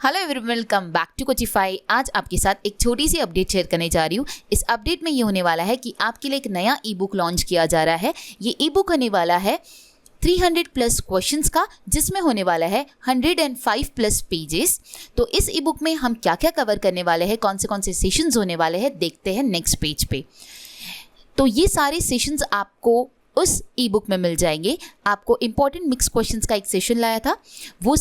Hello everyone, welcome back to Coachify. आज आपके साथ एक छोटी सी अपडेट शेयर करने जा रही हूँ। इस अपडेट में ये होने वाला है कि आपके लिए एक नया ई बुक लॉन्च किया जा रहा है। ये ई बुक होने वाला है 300 प्लस क्वेश्चंस का, जिसमें होने वाला है 105 प्लस पेजेस। तो इस ई बुक में हम क्या क्या कवर करने वाले हैं, कौन से सेशंस होने वाले हैं, देखते हैं नेक्स्ट पेज पे। तो ये सारे सेशंस आपको उस ई बुक में मिल जाएंगे। आपको इंपॉर्टेंट मिक्स क्वेश्चंस का एक सेशन लाया था, वो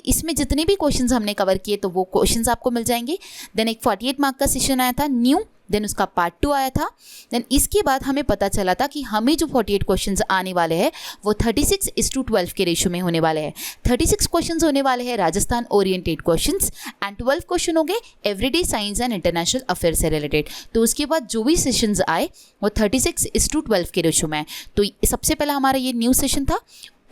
इसमें जितने भी क्वेश्चंस हमने कवर किए तो वो क्वेश्चंस आपको मिल जाएंगे। देन एक 48 मार्क का सेशन आया था न्यू, देन उसका पार्ट 2 आया था। देन इसके बाद हमें पता चला था कि हमें जो 48 क्वेश्चंस आने वाले हैं वो 36:12 के रेशियो में होने वाले हैं। 36 क्वेश्चंस होने वाले हैं Rajasthan oriented questions and 12 question हो गए everyday science and international affair से रिलेटेड। तो उसके बाद जो भी सेशंस आए वो 36:12 के रेशियो में है। तो सबसे पहला हमारा ये न्यू सेशन था।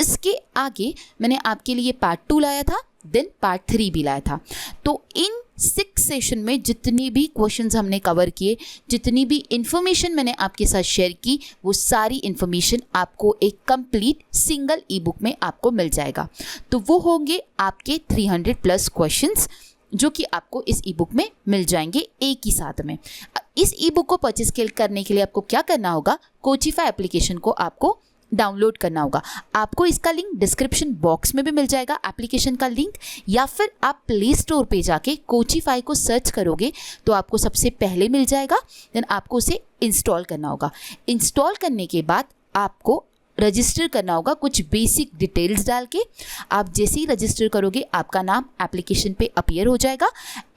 इसके आगे मैंने आपके लिए पार्ट 2 लाया था, देन पार्ट 3 भी लाया था। तो इन 6 सेशन में जितनी भी क्वेश्चंस हमने कवर किए, जितनी भी इंफॉर्मेशन मैंने आपके साथ शेयर की, वो सारी इंफॉर्मेशन आपको एक कंप्लीट सिंगल ई बुक में आपको मिल जाएगा। तो वो होंगे आपके 300 प्लस क्वेश्चंस जो कि आपको इस ई बुक में मिल जाएंगे एक ही साथ में। इस ई बुक को परचेज करने के लिए आपको क्या करना होगा, कोचिफाई एप्लीकेशन को आपको डाउनलोड करना होगा। आपको इसका लिंक डिस्क्रिप्शन बॉक्स में भी मिल जाएगा, एप्लीकेशन का लिंक, या फिर आप प्ले स्टोर पे जाके कोचिफाई को सर्च करोगे तो आपको सबसे पहले मिल जाएगा। देन आपको उसे इंस्टॉल करना होगा। इंस्टॉल करने के बाद आपको रजिस्टर करना होगा कुछ बेसिक डिटेल्स डाल के। आप जैसे ही रजिस्टर करोगे आपका नाम एप्लीकेशन पे अपीयर हो जाएगा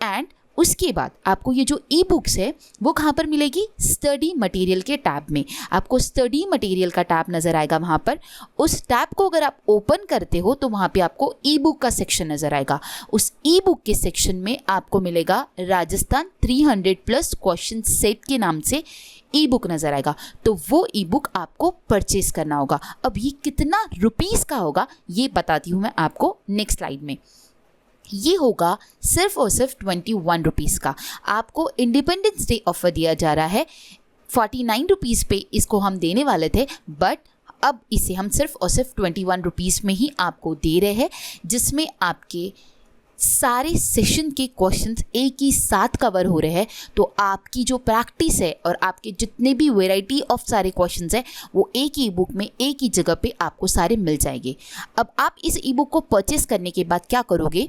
एंड उसके बाद आपको ये जो ई बुक्स है वो कहाँ पर मिलेगी, स्टडी मटेरियल के टैब में। आपको स्टडी मटेरियल का टैब नज़र आएगा वहाँ पर। उस टैब को अगर आप ओपन करते हो तो वहाँ पे आपको ई बुक का सेक्शन नज़र आएगा। उस ई बुक के सेक्शन में आपको मिलेगा राजस्थान 300 प्लस क्वेश्चन सेट के नाम से ई बुक नज़र आएगा। तो वो ई बुक आपको परचेज करना होगा। अब ये कितना रुपीज़ का होगा ये बताती हूँ मैं आपको नेक्स्ट स्लाइड में। ये होगा सिर्फ और सिर्फ 21 रुपीज़ का। आपको इंडिपेंडेंस डे ऑफर दिया जा रहा है। 49 रुपीज़ पे इसको हम देने वाले थे, बट अब इसे हम सिर्फ और सिर्फ 21 रुपीज़ में ही आपको दे रहे हैं, जिसमें आपके सारे सेशन के क्वेश्चंस एक ही साथ कवर हो रहे हैं। तो आपकी जो प्रैक्टिस है और आपके जितने भी वैरायटी ऑफ सारे क्वेश्चंस हैं वो एक ही बुक में एक ही जगह पे आपको सारे मिल जाएंगे। अब आप इस ई बुक को परचेस करने के बाद क्या करोगे,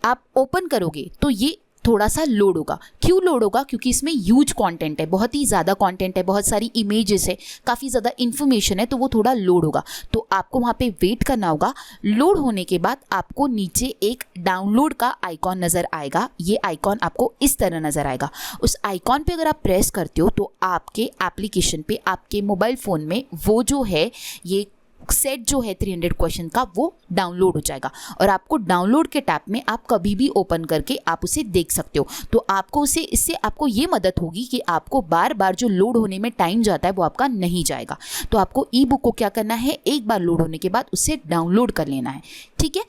आप ओपन करोगे तो ये थोड़ा सा लोड होगा। क्यों लोड होगा, क्योंकि इसमें ह्यूज कंटेंट है, बहुत ही ज़्यादा कंटेंट है, बहुत सारी इमेजेस है, काफ़ी ज़्यादा इन्फॉर्मेशन है, तो वो थोड़ा लोड होगा। तो आपको वहाँ पे वेट करना होगा। लोड होने के बाद आपको नीचे एक डाउनलोड का आइकॉन नज़र आएगा। ये आइकॉन आपको इस तरह नज़र आएगा। उस आइकॉन पे अगर आप प्रेस करते हो तो आपके एप्लीकेशन पे, आपके मोबाइल फ़ोन में वो जो है ये सेट जो है 300 क्वेश्चन का वो डाउनलोड हो जाएगा और आपको डाउनलोड के टैब में आप कभी भी ओपन करके आप उसे देख सकते हो। तो आपको इससे आपको ये मदद होगी कि आपको बार बार जो लोड होने में टाइम जाता है वो आपका नहीं जाएगा। तो आपको ई बुक को क्या करना है, एक बार लोड होने के बाद उसे डाउनलोड कर लेना है, ठीक है।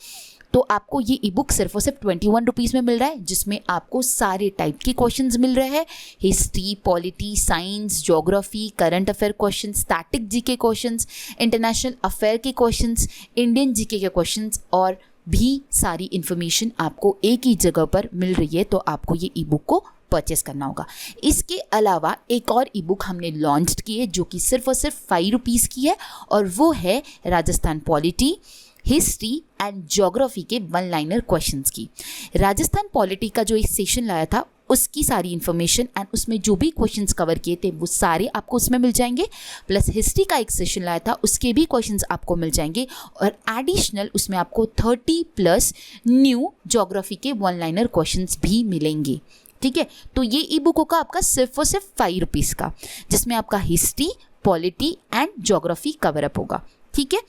तो आपको ये ई बुक सिर्फ और सिर्फ 21 रुपीज़ में मिल रहा है, जिसमें आपको सारे टाइप के क्वेश्चंस मिल रहे हैं। History, polity, science, geography, current affair questions, static GK questions, international affair के क्वेश्चंस, इंडियन जीके के क्वेश्चंस और भी सारी इन्फॉर्मेशन आपको एक ही जगह पर मिल रही है। तो आपको ये ई बुक को परचेस करना होगा। इसके अलावा एक और ई बुक हमने लॉन्च की है जो कि सिर्फ और सिर्फ 5 रुपीज़ की है, और वो है Rajasthan polity, history and geography के 1 लाइनर क्वेश्चंस की। राजस्थान पॉलिटी का जो एक सेशन लाया था उसकी सारी इन्फॉर्मेशन एंड उसमें जो भी क्वेश्चंस कवर किए थे वो सारे आपको उसमें मिल जाएंगे। प्लस हिस्ट्री का एक सेशन लाया था उसके भी क्वेश्चंस आपको मिल जाएंगे, और एडिशनल उसमें आपको 30 प्लस न्यू ज्योग्राफी के 1 लाइनर क्वेश्चंस भी मिलेंगे, ठीक है। तो ये ई बुक होगा आपका सिर्फ और सिर्फ 5 रुपीज़ का, जिसमें आपका history, polity and geography cover up होगा, ठीक है।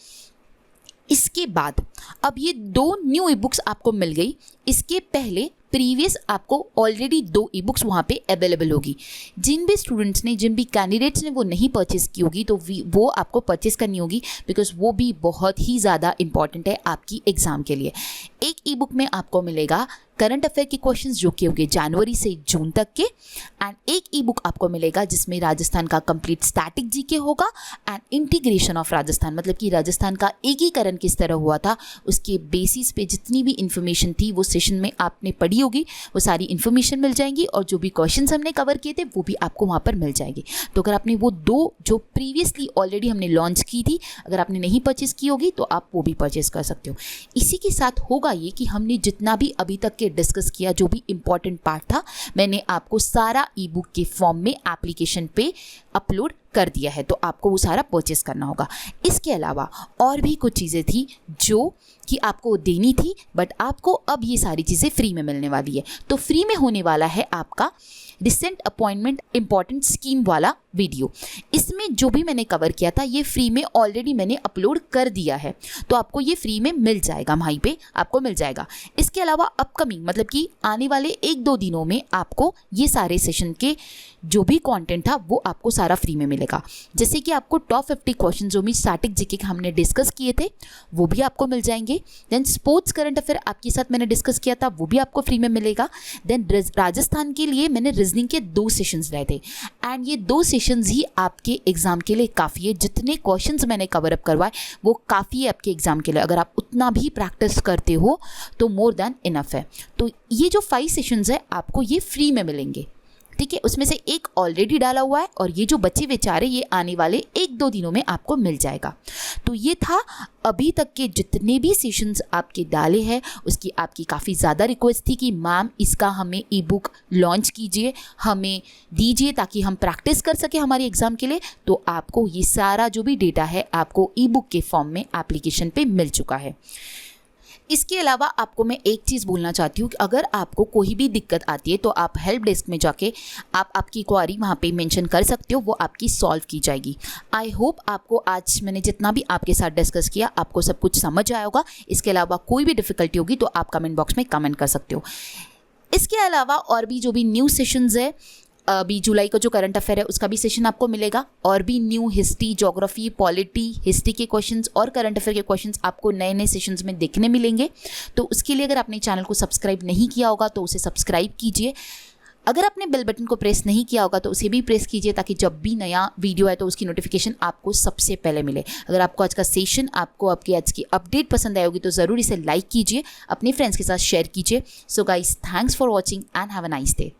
इसके बाद अब ये 2 न्यू ई बुक्स आपको मिल गई। इसके पहले प्रीवियस आपको ऑलरेडी 2 ई बुक्स वहाँ पे अवेलेबल होगी। जिन भी स्टूडेंट्स ने, जिन भी कैंडिडेट्स ने वो नहीं परचेस की होगी तो वो आपको परचेस करनी होगी, बिकॉज वो भी बहुत ही ज़्यादा इंपॉर्टेंट है आपकी एग्ज़ाम के लिए। एक ई बुक में आपको मिलेगा करंट अफेयर के क्वेश्चंस जो कि होंगे जनवरी से जून तक के, एंड एक ई बुक आपको मिलेगा जिसमें राजस्थान का कंप्लीट स्टैटिक जीके होगा एंड इंटीग्रेशन ऑफ राजस्थान, मतलब कि राजस्थान का एकीकरण किस तरह हुआ था उसके बेसिस पे जितनी भी इंफॉर्मेशन थी वो सेशन में आपने पढ़ी होगी, वो सारी इन्फॉर्मेशन मिल जाएंगी और जो भी क्वेश्चंस हमने कवर किए थे वो भी आपको वहाँ पर मिल जाएंगे। तो अगर आपने वो 2 जो प्रीवियसली ऑलरेडी हमने लॉन्च की थी अगर आपने नहीं परचेज की होगी तो आप वो भी परचेज कर सकते हो। इसी के साथ होगा ये कि हमने जितना भी अभी तक के डिस्कस किया जो भी इंपॉर्टेंट पार्ट था मैंने आपको सारा ई बुक के फॉर्म में एप्लीकेशन पे अपलोड कर दिया है, तो आपको वो सारा परचेस करना होगा। इसके अलावा और भी कुछ चीज़ें थी जो कि आपको देनी थी बट आपको अब ये सारी चीज़ें फ्री में मिलने वाली है। तो फ्री में होने वाला है आपका रिसेंट अपॉइंटमेंट इंपॉर्टेंट स्कीम वाला वीडियो। इसमें जो भी मैंने कवर किया था ये फ्री में ऑलरेडी मैंने अपलोड कर दिया है, तो आपको ये फ्री में मिल जाएगा, वहीं पे आपको मिल जाएगा। इसके अलावा अपकमिंग मतलब कि आने वाले 1-2 दिनों में आपको ये सारे सेशन के जो भी कंटेंट था वो आपको सारा फ्री में मिलेगा। जैसे कि आपको टॉप 50 क्वेश्चन जो भी स्टैटिक जीके के हमने डिस्कस किए थे वो भी आपको मिल जाएंगे। देन स्पोर्ट्स करंट अफेयर आपके साथ मैंने डिस्कस किया था वो भी आपको फ्री में मिलेगा। देन राजस्थान के लिए मैंने रीजनिंग के 2 सेशंस लाए थे एंड ये 2 सेशंस ही आपके एग्जाम के लिए काफ़ी है। जितने क्वेश्चंस मैंने कवर अप करवाए वो काफ़ी है आपके एग्जाम के लिए। अगर आप उतना भी प्रैक्टिस करते हो तो मोर देन इनफ है। तो ये जो 5 सेशंस है आपको ये फ्री में मिलेंगे, ठीक है। उसमें से एक ऑलरेडी डाला हुआ है और ये जो बचे विचारे ये आने वाले 1-2 दिनों में आपको मिल जाएगा। तो ये था अभी तक के जितने भी सेशंस आपके डाले हैं उसकी आपकी काफ़ी ज़्यादा रिक्वेस्ट थी कि मैम इसका हमें ई बुक लॉन्च कीजिए, हमें दीजिए ताकि हम प्रैक्टिस कर सकें हमारे एग्ज़ाम के लिए। तो आपको ये सारा जो भी डेटा है आपको ई बुक के फॉर्म में एप्लीकेशन पे मिल चुका है। इसके अलावा आपको मैं एक चीज़ बोलना चाहती हूँ कि अगर आपको कोई भी दिक्कत आती है तो आप हेल्प डेस्क में जाके आप आपकी क्वारी वहाँ पे मेंशन कर सकते हो, वो आपकी सॉल्व की जाएगी। आई होप आपको आज मैंने जितना भी आपके साथ डिस्कस किया आपको सब कुछ समझ आया होगा। इसके अलावा कोई भी डिफ़िकल्टी होगी तो आप कमेंट बॉक्स में कमेंट कर सकते हो। इसके अलावा और भी जो भी न्यू सेशंस है अभी जुलाई का जो करंट अफेयर है उसका भी सेशन आपको मिलेगा और भी new history, geography, polity, history के क्वेश्चंस और करंट अफेयर के क्वेश्चंस आपको नए नए सेशंस में देखने मिलेंगे। तो उसके लिए अगर आपने चैनल को सब्सक्राइब नहीं किया होगा तो उसे सब्सक्राइब कीजिए। अगर आपने बेल बटन को प्रेस नहीं किया होगा तो उसे भी प्रेस कीजिए ताकि जब भी नया वीडियो आए तो उसकी नोटिफिकेशन आपको सबसे पहले मिले। अगर आपको आज का सेशन, आपको आपकी आज की अपडेट पसंद आई होगी तो ज़रूर इसे लाइक कीजिए, अपने फ्रेंड्स के साथ शेयर कीजिए। So guys, thanks for watching and have a nice day.